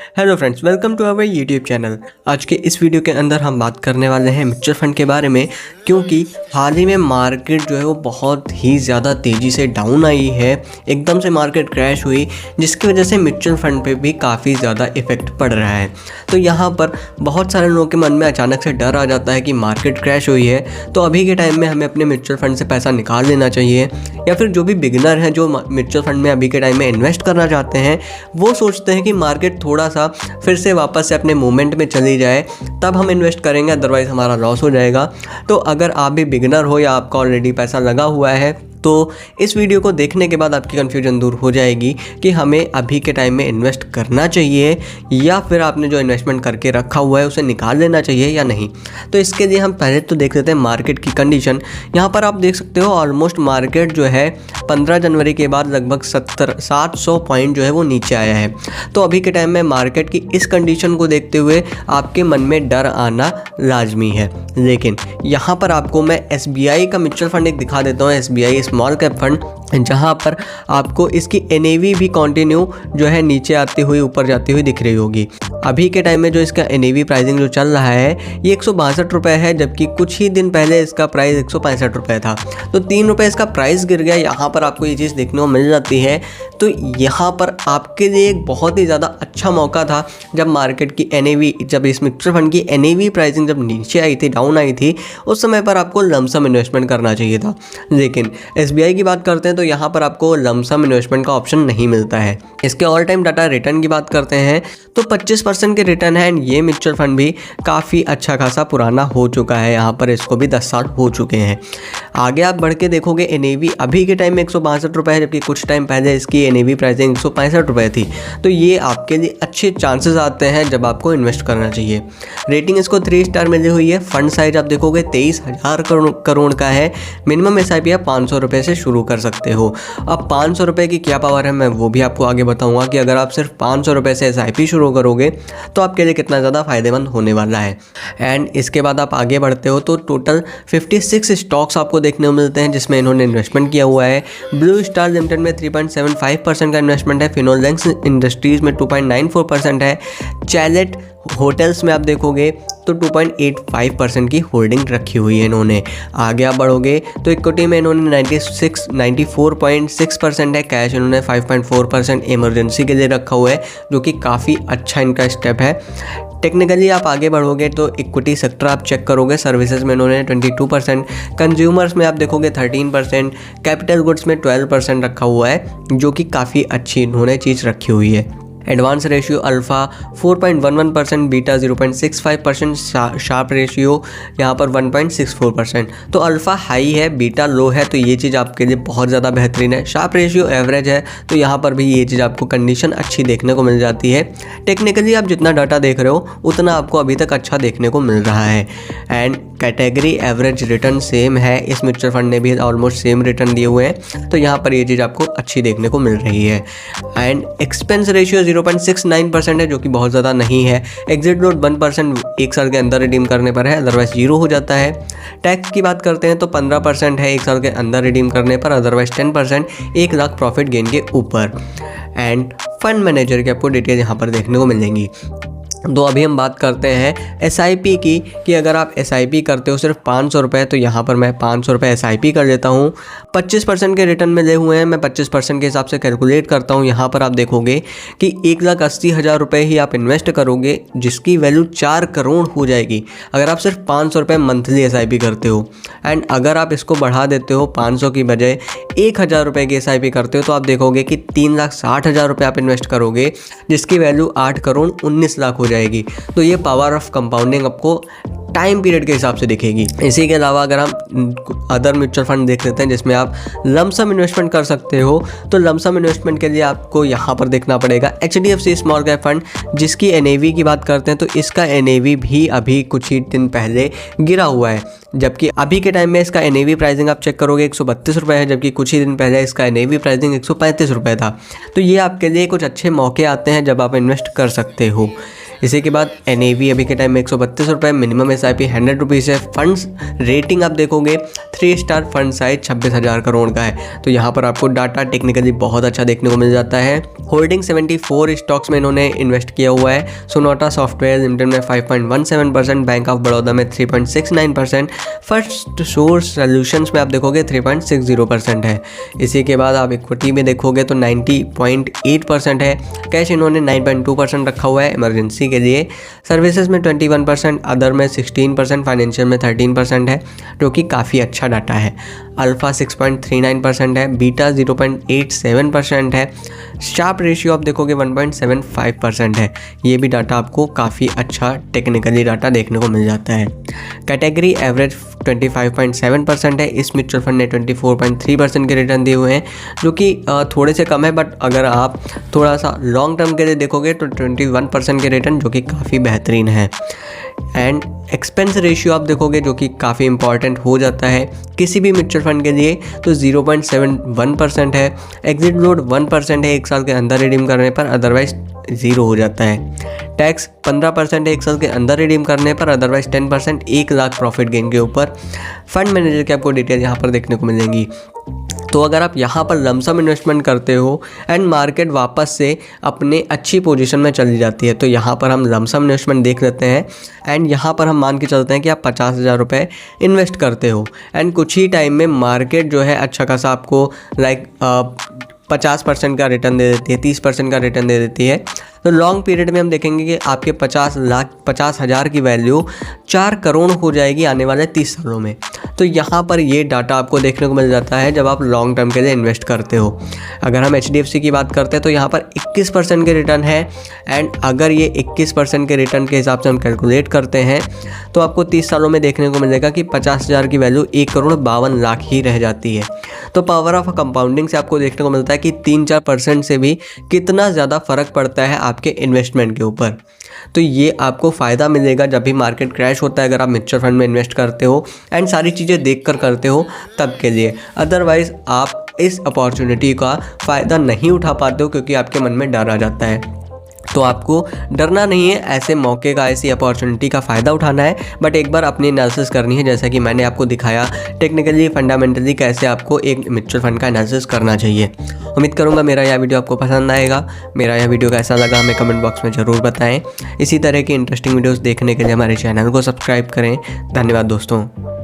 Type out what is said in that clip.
Hello friends, welcome to our YouTube channel. आज के इस वीडियो के अंदर हम बात करने वाले हैं म्यूचुअल फंड के बारे में, क्योंकि हाल ही में मार्केट जो है वो बहुत ही ज़्यादा तेज़ी से डाउन आई है। एकदम से मार्केट क्रैश हुई, जिसकी वजह से म्यूचुअल फंड पे भी काफ़ी ज़्यादा इफेक्ट पड़ रहा है। तो यहाँ पर बहुत सारे लोगों के मन में अचानक से डर आ जाता है कि मार्केट क्रैश हुई है, तो अभी के टाइम में हमें अपने म्यूचुअल फंड से पैसा निकाल लेना चाहिए। या फिर जो भी बिगिनर हैं जो म्यूचुअल फंड में अभी के टाइम में इन्वेस्ट करना चाहते हैं, वो सोचते हैं कि मार्केट थोड़ा सा फिर से वापस से अपने मूवमेंट में चली जाए तब हम इन्वेस्ट करेंगे, अदरवाइज़ हमारा लॉस हो जाएगा। तो अगर आप भी बिगिनर हो या आपका ऑलरेडी पैसा लगा हुआ है, तो इस वीडियो को देखने के बाद आपकी कन्फ्यूजन दूर हो जाएगी कि हमें अभी के टाइम में इन्वेस्ट करना चाहिए या फिर आपने जो इन्वेस्टमेंट करके रखा हुआ है उसे निकाल लेना चाहिए या नहीं। तो इसके लिए हम पहले तो देख लेते हैं मार्केट की कंडीशन। यहाँ पर आप देख सकते हो ऑलमोस्ट मार्केट जो है 15 जनवरी के बाद लगभग 700 पॉइंट जो है वो नीचे आया है। तो अभी के टाइम में मार्केट की इस कंडीशन को देखते हुए आपके मन में डर आना लाजमी है। लेकिन यहाँ पर आपको मैं SBI का म्यूचुअल फंड एक दिखा देता हूँ, SBI स्मॉल कैप फंड, जहाँ पर आपको इसकी NAV भी कंटिन्यू जो है नीचे आती हुई ऊपर जाती हुई दिख रही होगी। अभी के टाइम में जो इसका NAV प्राइसिंग जो चल रहा है ये 162 रुपये है, जबकि कुछ ही दिन पहले इसका प्राइस 165 रुपये था। तो 3 रुपये इसका प्राइस गिर गया। यहाँ पर आपको ये चीज़ देखने को मिल जाती है। तो यहाँ पर आपके लिए एक बहुत ही ज़्यादा अच्छा मौका था जब मार्केट की NAV, जब इस म्यूचुअल फंड की NAV प्राइसिंग जब नीचे आई थी, डाउन आई थी, उस समय पर आपको लमसम इन्वेस्टमेंट करना चाहिए था। लेकिन SBI की बात करते हैं तो यहाँ पर आपको लमसम इन्वेस्टमेंट का ऑप्शन नहीं मिलता है। इसके ऑल टाइम डाटा रिटर्न की बात करते हैं तो 25% के रिटर्न है। एंड ये म्यूचुअल फंड भी काफ़ी अच्छा खासा पुराना हो चुका है, यहाँ पर इसको भी 10 साल हो चुके हैं। आगे आप बढ़ के देखोगे NAV अभी के टाइम में 162 रुपये है, जबकि कुछ टाइम पहले इसकी NAV प्राइसिंग 165 रुपये थी। तो ये आपके लिए अच्छे चांसेस आते हैं जब आपको इन्वेस्ट करना चाहिए। रेटिंग इसको 3 स्टार मिली हुई है। फंड साइज आप देखोगे 23,000 करोड़ का है। मिनिमम SIP आप 500 रुपये से शुरू कर सकते हो। अब 500 रुपये की क्या पावर है मैं वो भी आपको आगे बताऊंगा कि अगर आप सिर्फ 500 रुपये से SIP शुरू करोगे तो आपके लिए कितना ज़्यादा फ़ायदेमंद होने वाला है। एंड इसके बाद आप आगे बढ़ते हो तो टोटल 56 स्टॉक्स आपको देखने को मिलते हैं जिसमें इन्होंने इन्वेस्टमेंट किया हुआ है। ब्लू स्टार लिमिटेड में 3.75% का इन्वेस्टमेंट है। फिनोलेक्स इंडस्ट्रीज़ में 2.94% है। चैलेट होटल्स में आप देखोगे तो 2.85% की होल्डिंग रखी हुई है इन्होंने। आगे आप बढ़ोगे तो इक्विटी में इन्होंने 94.6% है। कैश इन्होंने 5.4% इमरजेंसी के लिए रखा हुआ है, जो कि काफ़ी अच्छा इनका स्टेप है। टेक्निकली आप आगे बढ़ोगे तो इक्विटी सेक्टर आप चेक करोगे, सर्विसेज में इन्होंने 22%, कंज्यूमर्स में आप देखोगे 13%, कैपिटल गुड्स में 12% रखा हुआ है, जो कि काफ़ी अच्छी इन्होंने चीज़ रखी हुई है। Advance ratio alpha 4.11%, beta 0.65%, Sharpe ratio यहाँ पर 1.64%। तो अल्फ़ा हाई है, बीटा लो है, तो ये चीज़ आपके लिए बहुत ज़्यादा बेहतरीन है। शार्प रेशियो एवरेज है, तो यहाँ पर भी ये चीज़ आपको कंडीशन अच्छी देखने को मिल जाती है। टेक्निकली आप जितना डाटा देख रहे हो उतना आपको अभी तक अच्छा देखने को मिल रहा है। And category average return same है, इस म्यूचुअल फंड ने भी ऑलमोस्ट सेम रिटर्न दिए हुए हैं, तो यहाँ पर ये चीज़ आपको अच्छी देखने को मिल रही है। एंड एक्सपेंस रेशियो 0.69% है, जो कि बहुत ज़्यादा नहीं है। एग्जिट लोड 1% 1 साल के अंदर रिडीम करने पर है, अदरवाइज 0 हो जाता है। टैक्स की बात करते हैं तो 15% है 1 साल के अंदर रिडीम करने पर, अदरवाइज 10% 1 लाख प्रॉफिट गेन के ऊपर। एंड फंड मैनेजर की आपको डिटेल यहाँ पर देखने को मिलेंगी। तो अभी हम बात करते हैं SIP की, कि अगर आप SIP करते हो सिर्फ 500 रुपये, तो यहाँ पर मैं 500 रुपये SIP कर लेता हूँ। 25% के रिटर्न मिले हुए हैं, मैं 25% के हिसाब से कैलकुलेट करता हूँ। यहाँ पर आप देखोगे कि 1,80,000 रुपये ही आप इन्वेस्ट करोगे, जिसकी वैल्यू 4 करोड़ हो जाएगी अगर आप सिर्फ 500 रुपये मंथली SIP करते हो। एंड अगर आप इसको बढ़ा देते हो 500 की बजाय 1,000 रुपये की SIP करते हो, तो आप देखोगे कि 3,60,000 रुपये आप इन्वेस्ट करोगे, जिसकी वैल्यू 8 करोड़ 19 लाख हो जाएगी। तो ये पावर ऑफ कंपाउंडिंग आपको टाइम पीरियड के हिसाब से दिखेगी। इसी के अलावा अगर हम अदर म्यूचुअल फंड देख लेते हैं जिसमें आप लमसम इन्वेस्टमेंट कर सकते हो, तो लमसम इन्वेस्टमेंट के लिए आपको यहाँ पर देखना पड़ेगा HDFC स्मॉल कैप फंड, जिसकी NAV की बात करते हैं तो इसका NAV भी अभी कुछ ही दिन पहले गिरा हुआ है, जबकि अभी के टाइम में इसका NAV प्राइसिंग आप चेक करोगे 132 रुपये है, जबकि कुछ ही दिन पहले इसका NAV प्राइसिंग 135 रुपये था। तो ये आपके लिए कुछ अच्छे मौके आते हैं जब आप इन्वेस्ट कर सकते हो। इसी के बाद NAV अभी के टाइम में 132 रुपये, मिनिमम SIP 100 रुपीज़ है। फंड्स रेटिंग आप देखोगे 3 स्टार, फंड साइज 26,000 करोड़ का है। तो यहाँ पर आपको डाटा टेक्निकली बहुत अच्छा देखने को मिल जाता है। होल्डिंग 74 स्टॉक्स में इन्होंने इन्वेस्ट किया हुआ है। सोनाटा सॉफ्टवेयर लिमिटेड में 5.17%, बैंक ऑफ बड़ौदा में 3.69%, फर्स्ट सोर्स सॉल्यूशंस में आप देखोगे 3.60% है। इसी के बाद आप इक्विटी में देखोगे तो 90.8% है। कैश इन्होंने 9.2% रखा हुआ है इमरजेंसी के लिए। सर्विसेज में 21%, अदर में 16%, फाइनेंशियल में 13% है, जो कि काफ़ी अच्छा डाटा है। अल्फा 6.39% है, बीटा 0.87% है, शार्प रेशियो आप देखोगे 1.75% है। ये भी डाटा आपको काफ़ी अच्छा टेक्निकली डाटा देखने को मिल जाता है। कैटेगरी एवरेज 25.7% है। इस म्यूचुअल फंड ने 24.3% के रिटर्न दिए हुए हैं, जो कि थोड़े से कम है, बट अगर आप थोड़ा सा लॉन्ग टर्म के लिए देखोगे तो 21% के रिटर्न, जो कि काफ़ी बेहतरीन है। एंड एक्सपेंस रेशियो आप देखोगे जो कि काफ़ी इंपॉर्टेंट हो जाता है किसी भी म्यूचुअल फंड के लिए, तो 0.71% है। एग्जिट लोड 1% है 1 साल के अंदर रिडीम करने पर, अदरवाइज 0 हो जाता है। टैक्स 15% है 1 साल के अंदर रिडीम करने पर, अदरवाइज 10% 1 लाख प्रॉफिट गेन के ऊपर। फंड मैनेजर की आपको डिटेल यहाँ पर देखने को मिलेंगी। तो अगर आप यहाँ पर लमसम इन्वेस्टमेंट करते हो एंड मार्केट वापस से अपने अच्छी पोजीशन में चली जाती है, तो यहाँ पर हम लमसम इन्वेस्टमेंट देख लेते हैं। एंड यहाँ पर हम मान के चलते हैं कि आप 50,000 रुपये इन्वेस्ट करते हो एंड कुछ ही टाइम में मार्केट जो है अच्छा खासा आपको 50% का रिटर्न दे देती है, 30% का रिटर्न दे देती है। तो लॉन्ग पीरियड में हम देखेंगे कि आपके 50,000 की वैल्यू 4 करोड़ हो जाएगी आने वाले 30 सालों में। तो यहाँ पर ये डाटा आपको देखने को मिल जाता है जब आप लॉन्ग टर्म के लिए इन्वेस्ट करते हो। अगर हम HDFC की बात करते हैं तो यहाँ पर 21% के रिटर्न है। एंड अगर ये 21% के रिटर्न के हिसाब से हम कैलकुलेट करते हैं तो आपको 30 सालों में देखने को मिलेगा कि 50,000 की वैल्यू 1,52,00,000 ही रह जाती है। तो पावर ऑफ कंपाउंडिंग से आपको देखने को मिलता है कि 3-4% से भी कितना ज़्यादा फ़र्क पड़ता है आपके इन्वेस्टमेंट के ऊपर। तो ये आपको फ़ायदा मिलेगा जब भी मार्केट क्रैश होता है, अगर आप म्यूचुअल फंड में इन्वेस्ट करते हो एंड सारी चीज़ें देखकर करते हो तब के लिए। अदरवाइज़ आप इस अपॉर्चुनिटी का फ़ायदा नहीं उठा पाते हो क्योंकि आपके मन में डर आ जाता है। तो आपको डरना नहीं है, ऐसे मौके का, ऐसी अपॉर्चुनिटी का फ़ायदा उठाना है, बट एक बार अपनी एनालिसिस करनी है, जैसा कि मैंने आपको दिखाया टेक्निकली फंडामेंटली कैसे आपको एक म्यूचुअल फंड का एनालिसिस करना चाहिए। उम्मीद करूंगा मेरा यह वीडियो आपको पसंद आएगा। मेरा यह वीडियो कैसा लगा हमें कमेंट बॉक्स में ज़रूर बताएं। इसी तरह की इंटरेस्टिंग वीडियोज़ देखने के लिए हमारे चैनल को सब्सक्राइब करें। धन्यवाद दोस्तों।